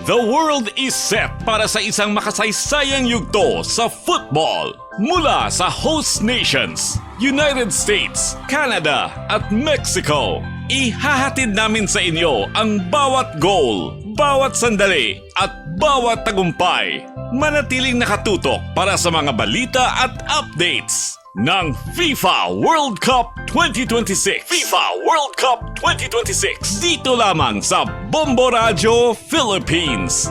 The world is set para sa isang makasaysayang yugto sa football. Mula sa host nations, United States, Canada at Mexico, ihahatid namin sa inyo ang bawat goal, bawat sandali at bawat tagumpay. Manatiling nakatutok para sa mga balita at updates ng FIFA World Cup 2026. FIFA World Cup 2026. Dito lamang sa Bombo Radio Philippines.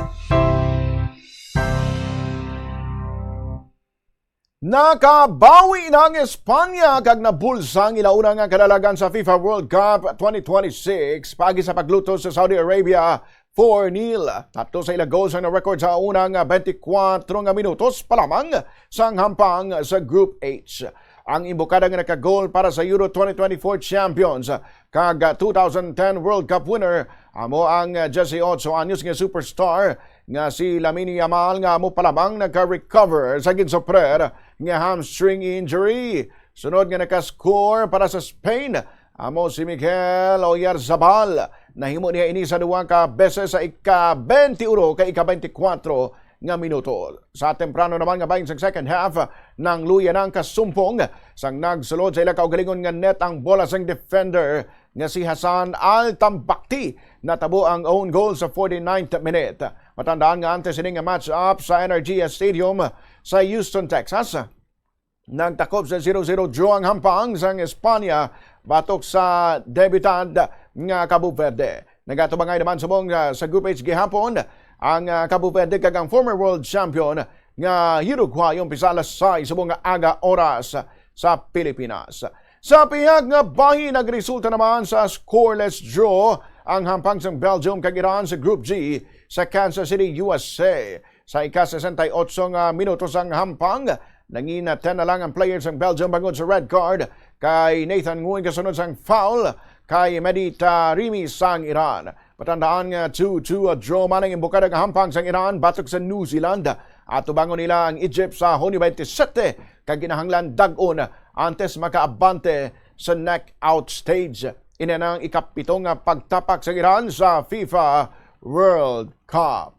Nakabawi ng Espanya kag nabulsa ang ilauna nga kadalagan sa FIFA World Cup 2026 pagi sa pagluto sa Saudi Arabia 4-0. Tatlo sa ilang goals ang na-record sa unang 24 nga minutos pa lamang sa hampang sa Group H. Ang imbokada nga naka-goal para sa Euro 2024 champions kag 2010 World Cup winner amo ang 18 anyos nga superstar nga si Lamine Yamal nga amo palamang nagka-recover sa ginsoprer nga hamstring injury. Sunod nga naka-score para sa Spain amo si Miguel Oyarzabal. Nahimo niya ini sa duwa ka beses sa ika-21 ka ika-24 nga minuto. Sa temprano naman nga bahin sa second half ng luya ng kasumpong sang nagsulod sa ilang kaugalingon nga net ang bola sang defender nga si Hassan Al-Tambakti natabo ang own goal sa 49th minute. Matandaan nga antes ini nga match up sa Energia Stadium sa Houston, Texas. Nagtakop sa 0-0 draw ang hampang sang Espanya batok sa debutant nga Cabo Verde. Nagatubangay naman sa Group H gihapon ang Cabo Verde kag ang former world champion nga Uruguay yung pisalas sa subong nga aga oras sa Pilipinas. Sa pihag nga bahin nagresulta naman sa scoreless draw ang hampang sa Belgium kag Iran sa Group G sa Kansas City, USA. Sa ika-68 nga minutos ang hampang, nangina 10 na lang ang players ng Belgium bangod sa red card kay Nathan Nguyen kasunod sang foul kay Medita Rimi sang Iran. Patandaan nga 2-2 draw man ang imbokada ng hampang sang Iran batok sa New Zealand at tubangon nila ang Egypt sa Hunyo 27 kag ginahanglan dag-on antes makaabante sa knockout stage. Ina nang ikapitong pagtapak sa Iran sa FIFA World Cup.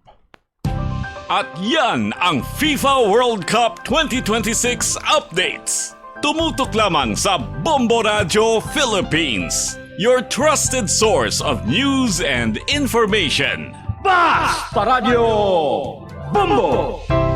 At yan ang FIFA World Cup 2026 updates. Tumutok lamang sa Bombo Radio Philippines, your trusted source of news and information. Basta Radio Bombo!